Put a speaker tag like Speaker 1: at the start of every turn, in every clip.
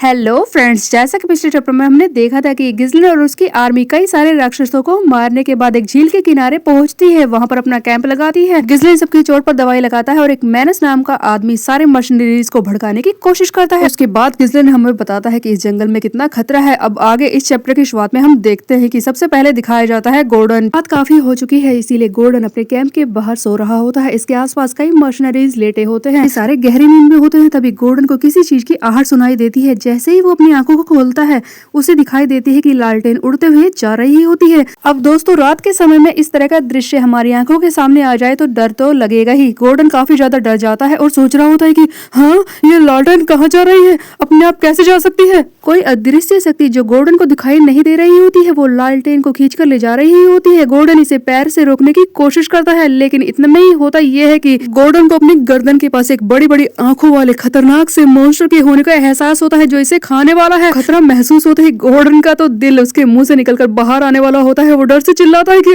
Speaker 1: Hello friends, जैसा कि पिछले चैप्टर में हमने देखा था कि गिज़लिन और उसकी आर्मी कई सारे राक्षसों को मारने के बाद एक झील के किनारे पहुंचती है। वहां पर अपना कैंप लगाती है। गिज़लिन सबकी चोट पर दवाई लगाता है और एक मैनस नाम का आदमी सारे मर्सनरीज को भड़काने की कोशिश करता है। उसके बाद गिज़लिन हमें बताता है कि इस जंगल में कितना खतरा है। अब आगे इस चैप्टर की शुरुआत में हम देखते हैं कि सबसे पहले दिखाया जाता है गोर्डन। रात काफी हो चुकी है, इसीलिए गोर्डन अपने कैंप के बाहर सो रहा होता है। इसके आसपास कई मर्सनरीज लेटे होते हैं, सारे गहरी नींद में होते हैं। तभी गोर्डन को किसी चीज की आहट सुनाई देती है। जैसे ही वो अपनी आंखों को खोलता है, उसे दिखाई देती है कि लालटेन उड़ते हुए जा रही होती है। अब दोस्तों, रात के समय में इस तरह का दृश्य हमारी आंखों के सामने आ जाए तो डर तो लगेगा ही। गोर्डन काफी ज्यादा डर जाता है और सोच रहा होता है कि हाँ, ये लालटेन कहाँ जा रही है, अपने आप कैसे जा सकती है। कोई अदृश्य शक्ति जो गोर्डन को दिखाई नहीं दे रही होती है, वो लालटेन को खींचकर ले जा रही होती है। गोर्डन इसे पैर से रोकने की कोशिश करता है, लेकिन इतना में ही होता यह है कि गोर्डन को अपनी गर्दन के पास एक बड़ी बड़ी आंखों वाले खतरनाक से मॉन्स्टर के होने का एहसास होता है, जो इसे खाने वाला है। खतरा महसूस होता है गोर्डन का तो दिल उसके मुंह से निकलकर बाहर आने वाला होता है। वो डर से चिल्लाता है कि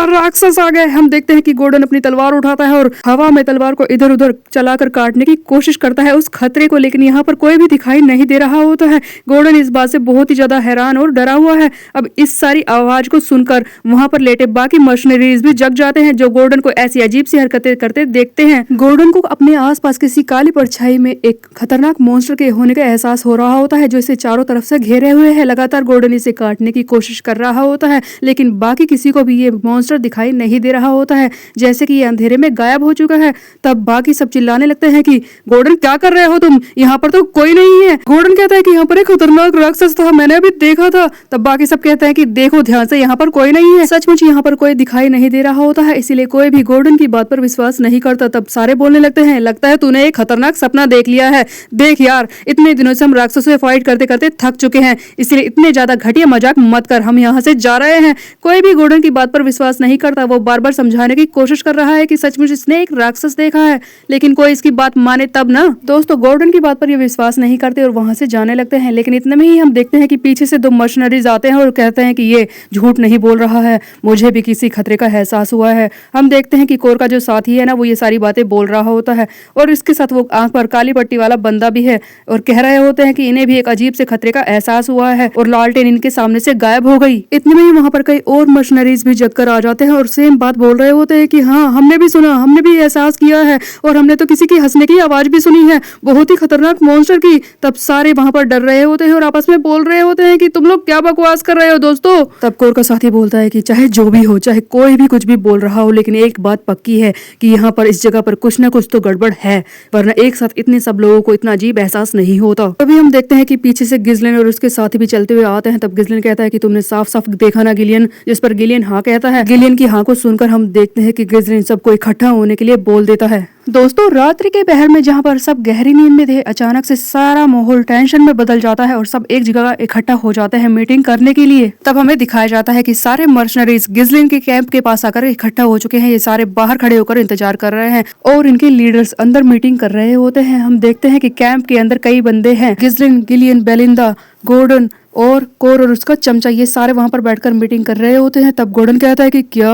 Speaker 1: राक्षस आ गए। हम देखते हैं कि गोर्डन अपनी तलवार उठाता है और हवा में तलवार को इधर उधर चलाकर काटने की कोशिश करता है उस खतरे को, लेकिन यहाँ पर कोई भी दिखाई नहीं दे रहा होता है। गोर्डन इस बात से बहुत ही ज्यादा हैरान और डरा हुआ है। अब इस सारी आवाज को सुनकर वहां पर लेटे बाकी मर्सनरीज भी जग जाते हैं, जो गोर्डन को ऐसी अजीब सी हरकतें करते देखते हैं। गोर्डन को अपने आसपास किसी काली परछाई में एक खतरनाक मॉन्स्टर के होने का एहसास हो रहा होता है, जो इसे चारों तरफ से घेरे हुए है। लगातार गोर्डन इसे काटने की कोशिश कर रहा होता है, लेकिन बाकी किसी को भी ये मॉन्स्टर दिखाई नहीं दे रहा होता है, जैसे कि ये अंधेरे में गायब हो चुका है। तब बाकी सब चिल्लाने लगते हैं कि गोर्डन क्या कर रहे हो तुम, यहाँ पर तो कोई नहीं है। गोर्डन कहता है कि यहाँ पर एक खतरनाक राक्षस था, मैंने अभी देखा था। तब बाकी सब कहते हैं कि देखो ध्यान से, यहाँ पर कोई नहीं है। सचमुच यहाँ पर कोई दिखाई नहीं दे रहा होता है, इसीलिए कोई भी गोर्डन की बात पर विश्वास नहीं करता। तब सारे बोलने लगते हैं, लगता है तूने एक खतरनाक सपना देख लिया है। देख यार, इतने दिनों से हम राक्षसों से फाइट करते करते थक चुके हैं, इसलिए इतने ज्यादा घटिया मजाक मत कर, हम यहाँ से जा रहे हैं। कोई भी गोर्डन की बात पर विश्वास नहीं करता। वो बार बार समझाने की कोशिश कर रहा है कि सचमुच इसने एक राक्षस देखा है, लेकिन कोई इसकी बात माने तब ना। दोस्तों, गोर्डन की बात पर ये विश्वास नहीं करते और वहां से जाने लगते हैं, लेकिन इतने में ही हम देखते हैं कि पीछे से दो मर्सनरीज आते हैं और कहते हैं कि ये झूठ नहीं बोल रहा है, मुझे भी किसी खतरे का एहसास हुआ है। हम देखते हैं कि कोर का जो साथी है ना, वो ये सारी बातें बोल रहा होता है और इसके साथ वो आंख पर काली पट्टी वाला बंदा भी है और कह रहे होते हैं कि इन्हें भी एक अजीब से खतरे का एहसास हुआ है और लालटेन इनके सामने से गायब हो गई। इतने में ही वहां पर कई और मर्सनरीज भी जगकर आ जाते हैं और सेम बात बोल रहे होते हैं कि हाँ, हमने भी सुना, हमने भी एहसास किया है और हमने तो किसी की हंसने की आवाज भी सुनी है, बहुत ही खतरनाक मॉन्स्टर की। तब सारे वहां पर डर रहे होते हैं और आपस में बोल रहे होते हैं कि तुम लोग क्या बकवास कर रहे हो दोस्तों। तब कोर का साथी बोलता है कि चाहे जो भी हो, चाहे कोई भी कुछ भी बोल रहा हो, लेकिन एक बात पक्की है कि यहाँ पर इस जगह पर कुछ ना कुछ तो गड़बड़ है, वरना एक साथ इतने सब लोगों को इतना अजीब एहसास नहीं होता। तभी हम देखते हैं कि पीछे से गिज़लिन और उसके साथी भी चलते हुए आते हैं। तब गिज़लिन कहता है कि तुमने साफ साफ देखा ना गिलियन, जिस पर गिलियन हाँ कहता है। गिलियन की हाँ को सुनकर हम देखते हैं कि गिज़लिन सबको इकट्ठा होने के लिए बोल देता है। दोस्तों, रात्रि के पहर में जहाँ पर सब गहरी नींद में थे, अचानक से सारा माहौल टेंशन में बदल जाता है और सब एक जगह इकट्ठा हो जाते हैं मीटिंग करने के लिए। तब हमें दिखाया जाता है कि सारे मर्सनरीज गिज़लिन के कैंप के पास आकर इकट्ठा हो चुके हैं। ये सारे बाहर खड़े होकर इंतजार कर रहे हैं और इनके लीडर्स अंदर मीटिंग कर रहे होते हैं। हम देखते हैं कि कैंप के अंदर कई बंदे हैं, गिज़लिन, गिलियन, बेलिंदा, गोर्डन और कोर और उसका चमचा, ये सारे वहां पर बैठकर मीटिंग कर रहे होते हैं। तब गोर्डन कहता है कि क्या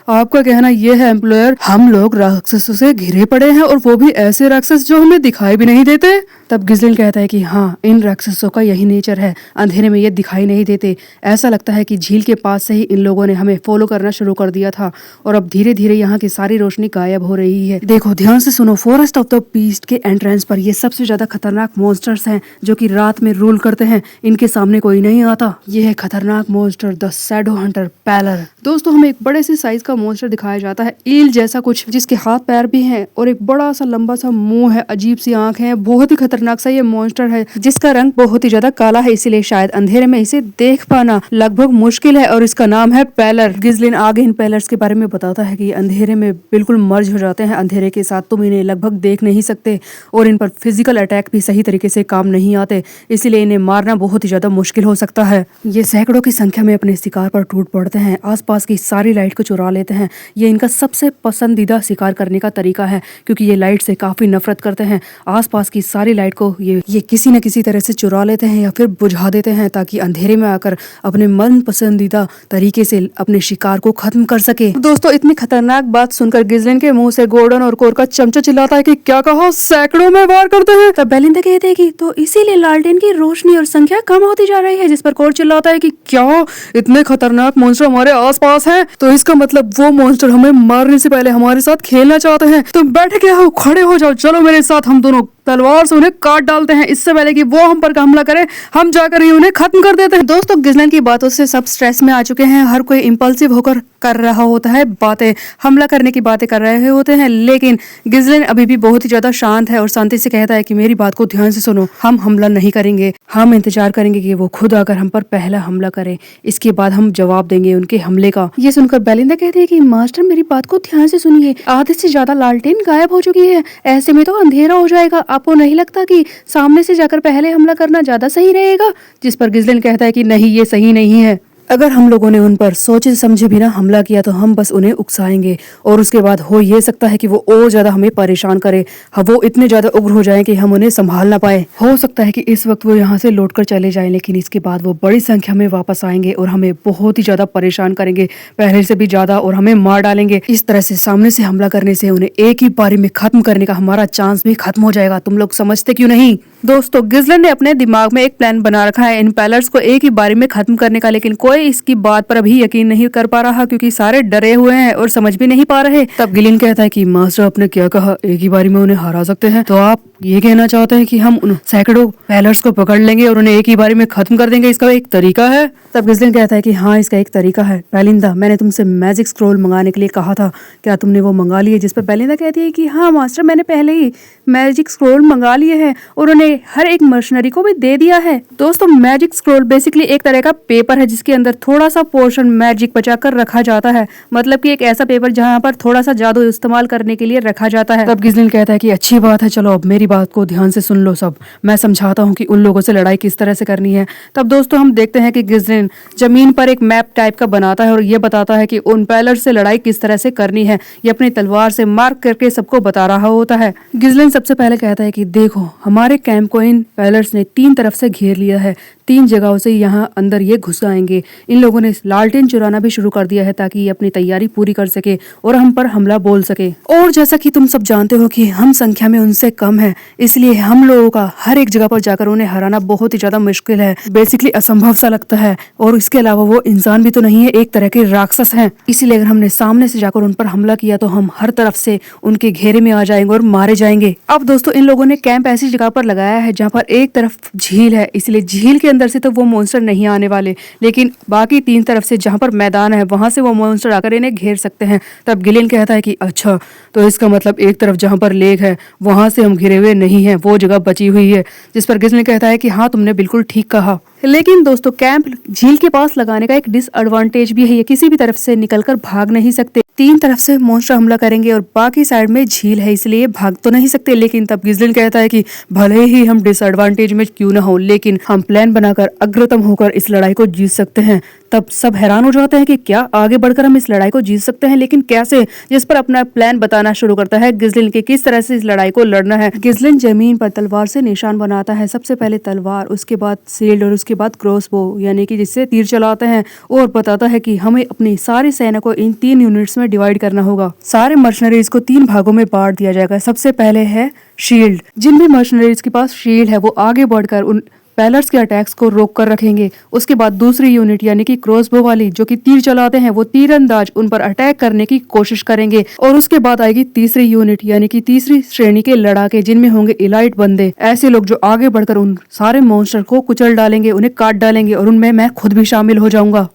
Speaker 1: आपका कहना ये है एम्प्लॉयर, हम लोग राक्षसों से घिरे पड़े हैं और वो भी ऐसे राक्षस जो हमें दिखाई भी नहीं देते। तब गिज़लिन कहता है कि हाँ, इन राक्षसों का यही नेचर है, अंधेरे में ये दिखाई नहीं देते। ऐसा लगता है कि झील के पास से ही इन लोगों ने हमें फॉलो करना शुरू कर दिया था और अब धीरे धीरे यहाँ की सारी रोशनी गायब हो रही है। देखो ध्यान से सुनो, फॉरेस्ट ऑफ द बीस्ट के एंट्रेंस पर ये सबसे ज्यादा खतरनाक मॉन्स्टर्स हैं, जो कि रात में रूल करते हैं। इनके सामने कोई नहीं आता। ये है खतरनाक मॉन्स्टर द शैडो हंटर पैलर। दोस्तों, हमें एक बड़े से साइज का मॉन्स्टर दिखाया जाता है, ईल जैसा कुछ, जिसके हाथ पैर भी हैं और एक बड़ा सा लंबा सा मुंह है, अजीब सी आंख है। बहुत ही खतरनाक सा ये मॉन्स्टर है, जिसका रंग बहुत ही ज्यादा काला है, इसीलिए शायद अंधेरे में इसे देख पाना लगभग मुश्किल है और इसका नाम है पैलर। गिज़लिन आगे इन पैलर्स के बारे में बताता है कि अंधेरे में बिल्कुल मर्ज हो जाते हैं अंधेरे के साथ, तुम इन्हें लगभग देख नहीं सकते और इन पर फिजिकल अटैक भी सही तरीके से काम नहीं आते, इसीलिए इन्हें मारना बहुत ही ज्यादा मुश्किल हो सकता है। ये सैकड़ों की संख्या में अपने शिकार पर टूट पड़ते हैं, आसपास की सारी लाइट को चुरा लेते हैं। ये इनका सबसे पसंदीदा शिकार करने का तरीका है, क्योंकि ये लाइट से काफी नफरत करते हैं। आसपास की सारी लाइट को ये किसी न किसी तरह से चुरा लेते हैं या फिर बुझा देते हैं, ताकि अंधेरे में आकर अपने मन पसंदीदा तरीके से अपने शिकार को खत्म कर सके। दोस्तों, इतनी खतरनाक बात सुनकर गिजलिन के मुंह से गॉर्डन और कोर का चमचा चिल्लाता है कि क्या कहा, सैकड़ों में वार करते हैं। तब बेलिंदा कहते हैं कि तो इसीलिए लालटेन की रोशनी और संख्या कम होती जा रही है, जिस पर कोर चिल्लाता है कि क्या इतने खतरनाक मॉन्स्टर हमारे आसपास हैं? तो इसका मतलब वो मॉन्स्टर हमें मारने से पहले हमारे साथ खेलना चाहते हैं। तुम बैठे क्या हो, खड़े हो जाओ, चलो मेरे साथ, हम दोनों तलवार से उन्हें काट डालते हैं। इससे पहले कि वो हम पर हमला करे, हम जाकर ही उन्हें खत्म कर देते हैं। दोस्तों, गिजलिन की बातों से सब स्ट्रेस में आ चुके हैं। हर कोई इम्पल्सिव होकर कर रहा होता है बातें, हमला करने की बातें कर रहे होते हैं, लेकिन गिजलिन अभी भी बहुत ही ज्यादा शांत है और शांति से कहता है कि मेरी बात को ध्यान से सुनो, हम हमला नहीं करेंगे, हम इंतजार करेंगे कि वो खुद आकर हम पर पहला हमला करे, इसके बाद हम जवाब देंगे उनके हमले का। ये सुनकर बेलिंदा कहती है कि मास्टर, मेरी बात को ध्यान से सुनिए, आधे से ज्यादा लालटेन गायब हो चुकी है, ऐसे में तो अंधेरा हो जाएगा। आपको नहीं लगता कि सामने से जाकर पहले हमला करना ज्यादा सही रहेगा? जिस पर गिजलिन कहता है कि नहीं, ये सही नहीं है। अगर हम लोगों ने उन पर सोचे समझे बिना हमला किया तो हम बस उन्हें उकसाएंगे और उसके बाद हो ये सकता है कि वो और ज्यादा हमें परेशान करे। वो इतने ज्यादा उग्र हो जाएं कि हम उन्हें संभाल ना पाए। हो सकता है कि इस वक्त वो यहाँ से लौटकर चले जाएं, लेकिन इसके बाद वो बड़ी संख्या में वापस आएंगे और हमें बहुत ही ज्यादा परेशान करेंगे, पहले से भी ज्यादा, और हमें मार डालेंगे। इस तरह से सामने से हमला करने से उन्हें एक ही बारी में खत्म करने का हमारा चांस भी खत्म हो जाएगा। तुम लोग समझते क्यों नहीं? दोस्तों, गिजलिन ने अपने दिमाग में एक प्लान बना रखा है इम्पेलर्स को एक ही बारी में खत्म करने का, लेकिन कोई इसकी बात पर अभी यकीन नहीं कर पा रहा क्योंकि सारे डरे हुए हैं और समझ भी नहीं पा रहे। तब गिलिन कहता है कि मास्टर, आपने क्या कहा, एक ही बारी में उन्हें हरा सकते हैं? तो आप ये कहना चाहते हैं कि हम उन सैकड़ों पैलर्स को पकड़ लेंगे और उन्हें एक ही बारी में खत्म कर देंगे, इसका एक तरीका है? तब गिजलिन कहता है कि हाँ, इसका एक तरीका है। बेलिंदा, मैंने तुमसे मैजिक स्क्रोल मंगाने के लिए कहा था, क्या तुमने वो मंगा लिए? जिस पर बेलिंदा कहती है कि हाँ मास्टर, मैंने पहले ही मैजिक स्क्रोल मंगा लिए हैं और उन्हें हर एक मर्शनरी को भी दे दिया है। दोस्तों, मैजिक स्क्रोल बेसिकली एक तरह का पेपर है जिसके अंदर थोड़ा सा पोर्शन मैजिक बचा कर रखा जाता है, मतलब कि एक ऐसा पेपर जहाँ पर थोड़ा सा जादू इस्तेमाल करने के लिए रखा जाता है। तब गिजलिन कहता है कि अच्छी बात है, चलो अब मेरी बात को ध्यान से सुन लो सब, मैं समझाता हूँ कि उन लोगों से लड़ाई किस तरह से करनी है। तब दोस्तों, हम देखते हैं कि गिजलिन जमीन पर एक मैप टाइप का बनाता है और ये बताता है कि उन पैलर से लड़ाई किस तरह से करनी है। ये अपनी तलवार से मार्क करके सबको बता रहा होता है। गिजलिन सबसे पहले कहता है कि देखो, हमारे कैंप को इन पैलर्स ने 3 तरफ से घेर लिया है, 3 जगहों से यहाँ अंदर ये घुस आएंगे। इन लोगों ने लालटेन चुराना भी शुरू कर दिया है ताकि ये अपनी तैयारी पूरी कर सके और हम पर हमला बोल सके। और जैसा कि तुम सब जानते हो कि हम संख्या में उनसे कम है, इसलिए हम लोगों का हर एक जगह पर जाकर उन्हें हराना बहुत ही ज्यादा मुश्किल है, बेसिकली असंभव सा लगता है। और इसके अलावा वो इंसान भी तो नहीं है, एक तरह के राक्षस हैं। इसीलिए अगर हमने सामने से जाकर उन पर हमला किया तो हम हर तरफ से उनके घेरे में आ जाएंगे और मारे जाएंगे। अब दोस्तों, इन लोगों ने कैंप ऐसी जगह पर लगाया है जहाँ पर एक तरफ झील है, इसलिए झील के अंदर से तो वो मॉन्स्टर नहीं आने वाले, लेकिन बाकी 3 तरफ से जहाँ पर मैदान है वहां से वो मॉन्स्टर आकर इन्हें घेर सकते हैं। तब गिलिन कहता है कि अच्छा, तो इसका मतलब एक तरफ जहाँ पर लेक है वहां से हम घिरे हुए नहीं है, वो जगह बची हुई है। जिस पर गिलिन कहता है कि हाँ, तुमने बिल्कुल ठीक कहा। लेकिन दोस्तों, कैंप झील के पास लगाने का एक डिसएडवांटेज भी है, ये किसी भी तरफ से निकलकर भाग नहीं सकते। 3 तरफ से मॉन्स्टर हमला करेंगे और बाकी साइड में झील है, इसलिए भाग तो नहीं सकते। लेकिन तब गिजलिन कहता है कि भले ही हम डिसएडवांटेज में क्यों ना हो, लेकिन हम प्लान बनाकर अग्रतम होकर इस लड़ाई को जीत सकते हैं। तब सब हैरान हो जाते हैं कि क्या आगे बढ़कर हम इस लड़ाई को जीत सकते हैं, लेकिन कैसे? जिस पर अपना प्लान बताना शुरू करता है गिजलिन कि किस तरह से इस लड़ाई को लड़ना है। गिजलिन जमीन पर तलवार से निशान बनाता है, सबसे पहले तलवार, उसके बाद शील्ड और उसके बाद क्रॉसबो, यानी कि जिससे तीर चलाते हैं, और बताता है कि हमें अपनी सारी सेना को इन 3 यूनिट्स में डिवाइड करना होगा। सारे मर्शनरीज को 3 भागों में बांट दिया जाएगा। सबसे पहले है शील्ड, जिन भी मर्शनरीज के पास शील्ड है वो आगे बढ़कर उन पैलर्स के अटैक्स को रोक कर रखेंगे। उसके बाद दूसरी यूनिट यानी कि क्रॉसबो वाली जो कि तीर चलाते हैं, वो तीरंदाज उन पर अटैक करने की कोशिश करेंगे। और उसके बाद आएगी तीसरी यूनिट यानी कि तीसरी श्रेणी के लड़ाके, जिनमें होंगे इलाइट बंदे, ऐसे लोग जो आगे बढ़कर उन सारे मॉन्स्टर को कुचल डालेंगे, उन्हें काट डालेंगे, और उनमें मैं खुद भी शामिल हो जाऊंगा।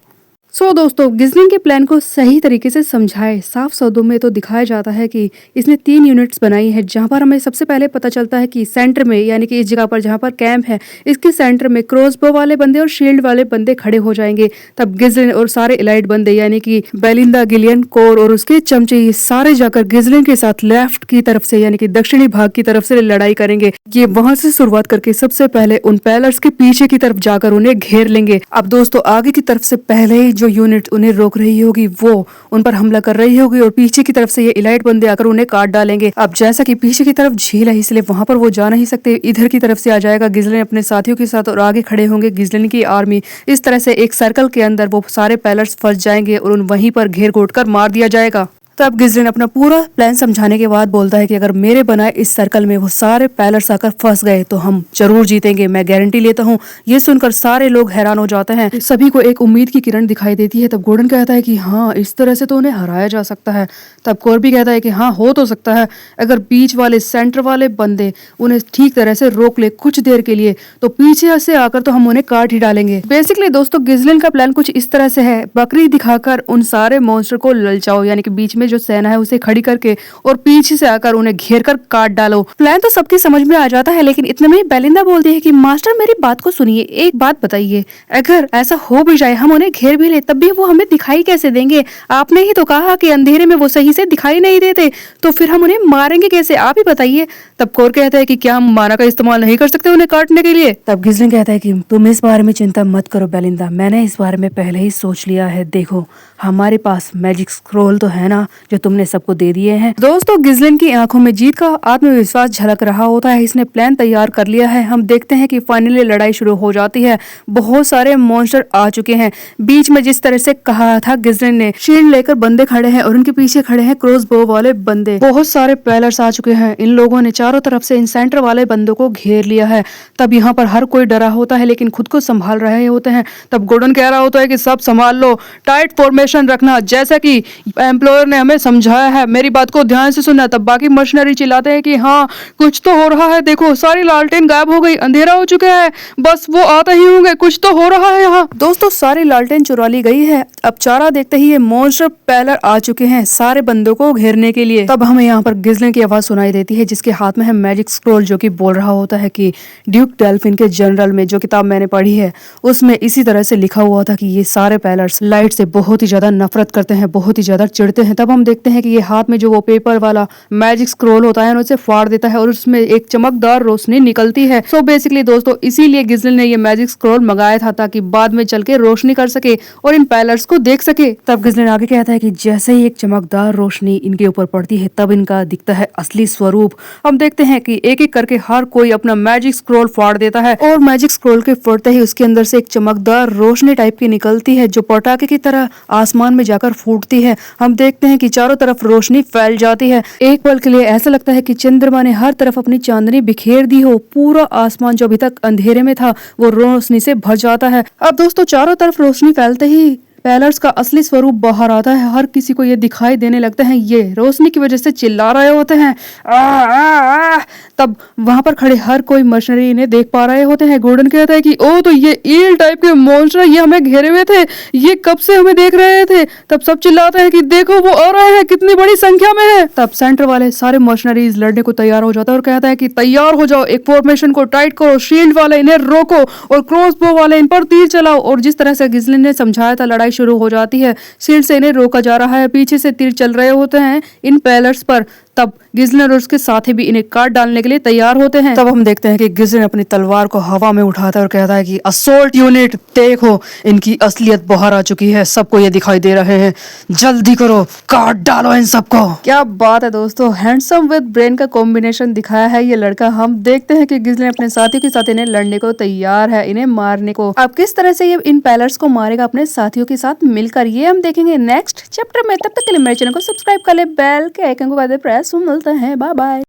Speaker 1: दोस्तों, गिजलिन के प्लान को सही तरीके से समझाए साफ शब्दों में तो दिखाया जाता है कि इसने 3 यूनिट्स बनाई है, जहां पर हमें सबसे पहले पता चलता है कि सेंटर में, यानी कि इस जगह पर जहां पर कैंप है, इसके सेंटर में क्रॉसबो वाले बंदे और शील्ड वाले बंदे खड़े हो जाएंगे। तब गिजलिन और सारे इलाइट बंदे यानी कि बेलिंदा, गिलियन, कोर और उसके चमचे, ये सारे जाकर गिजलिन के साथ लेफ्ट की तरफ से यानी कि दक्षिणी भाग की तरफ से लड़ाई करेंगे। ये वहां से शुरुआत करके सबसे पहले उन पैलर्स के पीछे की तरफ जाकर उन्हें घेर लेंगे। अब दोस्तों, आगे की तरफ से पहले ही जो यूनिट उन्हें रोक रही होगी वो उन पर हमला कर रही होगी और पीछे की तरफ से ये इलाइट बंदे आकर उन्हें काट डालेंगे। अब जैसा कि पीछे की तरफ झील है इसलिए वहां पर वो जा नहीं सकते, इधर की तरफ से आ जाएगा गिजलिन अपने साथियों के साथ और आगे खड़े होंगे गिजलिन की आर्मी। इस तरह से एक सर्कल के अंदर वो सारे पैलर्स फंस जाएंगे और उन वहीं पर घेर घोट कर मार दिया जाएगा। तब गिजलिन अपना पूरा प्लान समझाने के बाद बोलता है कि अगर मेरे बनाए इस सर्कल में वो सारे पैलर्स आकर फंस गए तो हम जरूर जीतेंगे, मैं गारंटी लेता हूँ। ये सुनकर सारे लोग हैरान हो जाते हैं, सभी को एक उम्मीद की किरण दिखाई देती है। तब गोर्डन कहता है कि हाँ, इस तरह से तो उन्हें हराया जा सकता है। तब कॉर्बी कहता है कि हाँ, हो तो सकता है, अगर बीच वाले सेंटर वाले बंदे उन्हें ठीक तरह से रोक ले कुछ देर के लिए तो पीछे से आकर तो हम उन्हें काट ही डालेंगे। बेसिकली दोस्तों गिजलिन का प्लान कुछ इस तरह से है, बकरी दिखाकर उन सारे मॉन्स्टर को ललचाओ, यानी कि बीच में जो सेना है उसे खड़ी करके और पीछे से आकर उन्हें घेर कर काट डालो। प्लान तो सबकी समझ में आ जाता है, लेकिन इतने में बेलिंदा बोलती है कि मास्टर मेरी बात को सुनिए, एक बात बताइए, अगर ऐसा हो भी जाए हम उन्हें घेर भी ले तब भी वो हमें दिखाई कैसे देंगे? आपने ही तो कहा कि अंधेरे में वो सही से दिखाई नहीं देते, तो फिर हम उन्हें मारेंगे कैसे, आप ही बताइए। तब कोर कहता है कि क्या हम माना का इस्तेमाल नहीं कर सकते उन्हें काटने के लिए? तब गिजलिन कहता है कि तुम इस बारे में चिंता मत करो बेलिंदा, मैंने इस बारे में पहले ही सोच लिया है। देखो हमारे पास मैजिक स्क्रोल तो है ना जो तुमने सबको दे दिए हैं। दोस्तों गिजलिन की आंखों में जीत का आत्मविश्वास झलक रहा होता है, इसने प्लान तैयार कर लिया है। हम देखते हैं कि फाइनली लड़ाई शुरू हो जाती है, बहुत सारे मॉन्स्टर आ चुके हैं। बीच में जिस तरह से कहा था गिजलिन ने, शील्ड लेकर बंदे खड़े हैं और उनके पीछे खड़े हैं क्रॉसबो वाले बंदे। बहुत सारे पैलर्स आ चुके हैं, इन लोगों ने चारों तरफ से इन सेंटर वाले बंदों को घेर लिया है। तब यहाँ पर हर कोई डरा होता है लेकिन खुद को संभाल रहे होते हैं। तब गोर्डन कह रहा होता है कि सब संभाल लो, टाइट फॉर्मेशन रखना, जैसा कि एम्प्लॉयर ने हमें समझाया है, मेरी बात को ध्यान से सुनना। तब बाकी मशीनरी चिल्लाते हैं कि हाँ कुछ तो हो रहा है, देखो सारी लालटेन गायब हो गई, अंधेरा हो चुका है, बस वो आते ही होंगे, कुछ तो हो रहा है यहाँ। दोस्तों सारी लालटेन चुरा ली गई है। अब चारा देखते ही ये मॉन्स्टर पैलर आ चुके हैं सारे बंदों को घेरने के लिए। तब हमें यहाँ पर गिजलिन की आवाज सुनाई देती है जिसके हाथ में है मैजिक स्क्रोल, जो कि बोल रहा होता है कि ड्यूक डेल्फिन के जनरल में, जो किताब मैंने पढ़ी है उसमें इसी तरह से लिखा हुआ था कि ये सारे पैलर्स लाइट से बहुत ही ज्यादा नफरत करते हैं, बहुत ही ज्यादा चिढ़ते हैं। तब हम देखते हैं कि ये हाथ में जो वो पेपर वाला मैजिक स्क्रोल होता है उसे फाड़ देता है और उसमें एक चमकदार रोशनी निकलती है। सो बेसिकली दोस्तों इसीलिए गिजलिन ने ये मैजिक स्क्रोल मंगाया था ताकि बाद में चल के रोशनी कर सके और इन पैलर्स को देख सके। तब गिजलिन आगे कहता है कि जैसे ही एक चमकदार रोशनी इनके ऊपर पड़ती है तब इनका दिखता है असली स्वरूप। हम देखते हैं कि एक एक करके हर कोई अपना मैजिक स्क्रोल फाड़ देता है और मैजिक स्क्रोल के फोड़ते ही उसके अंदर से एक चमकदार रोशनी टाइप की निकलती है जो पटाखे की तरह आसमान में जाकर फूटती है। हम देखते हैं कि चारों तरफ रोशनी फैल जाती है। एक पल के लिए ऐसा लगता है कि चंद्रमा ने हर तरफ अपनी चांदनी बिखेर दी हो, पूरा आसमान जो अभी तक अंधेरे में था वो रोशनी से भर जाता है। अब दोस्तों चारों तरफ रोशनी फैलते ही पैलर्स का असली स्वरूप बाहर आता है, हर किसी को ये दिखाई देने लगता है, ये रोशनी की वजह से चिल्ला रहे होते हैं आ, आ, आ। तब वहां पर खड़े हर कोई मशीनरी इन्हें देख पा रहे होते हैं। गोर्डन कहता है कि ओ तो ये ईल टाइप के मॉन्स्टर, ये हमें घेरे हुए थे, ये कब से हमें देख रहे थे। तब सब चिल्लाते हैं कि देखो वो आ रहे हैं, कितनी बड़ी संख्या में है। तब सेंटर वाले सारे मशीनरीज लड़ने को तैयार हो जाता है और कहता है कि तैयार हो जाओ, एक फॉर्मेशन को टाइट करो, शील्ड वाले इन्हें रोको और क्रॉसबो वाले इन पर तीर चलाओ। और जिस तरह से गिजलिन ने समझाया था लड़ाई शुरू हो जाती है, शील्ड से इन्हें रोका जा रहा है, पीछे से तीर चल रहे होते हैं इन पैलर्स पर। तब गिजलिन और उसके साथी भी इन्हें काट डालने के लिए तैयार होते हैं। तब हम देखते हैं कि गिजलिन अपनी तलवार को हवा में उठाता है और कहता है कि असोल्ट यूनिट देखो, इनकी असलियत बाहर आ चुकी है, सबको ये दिखाई दे रहे हैं, जल्दी करो, काट डालो इन सबको। क्या बात है दोस्तों, हैंडसम विद ब्रेन का कॉम्बिनेशन दिखाया है ये लड़का। हम देखते हैं कि गिजलिन अपने साथियों के साथ इन्हें लड़ने को तैयार है, इन्हें मारने को। अब किस तरह से ये इन पैलर्स को मारेगा अपने साथियों के साथ मिलकर, ये हम देखेंगे नेक्स्ट चैप्टर में। तब तक के लिए मेरे चैनल को सब्सक्राइब कर ले, बेल के आइकन को प्रेस। मिलते हैं, बाय बाय।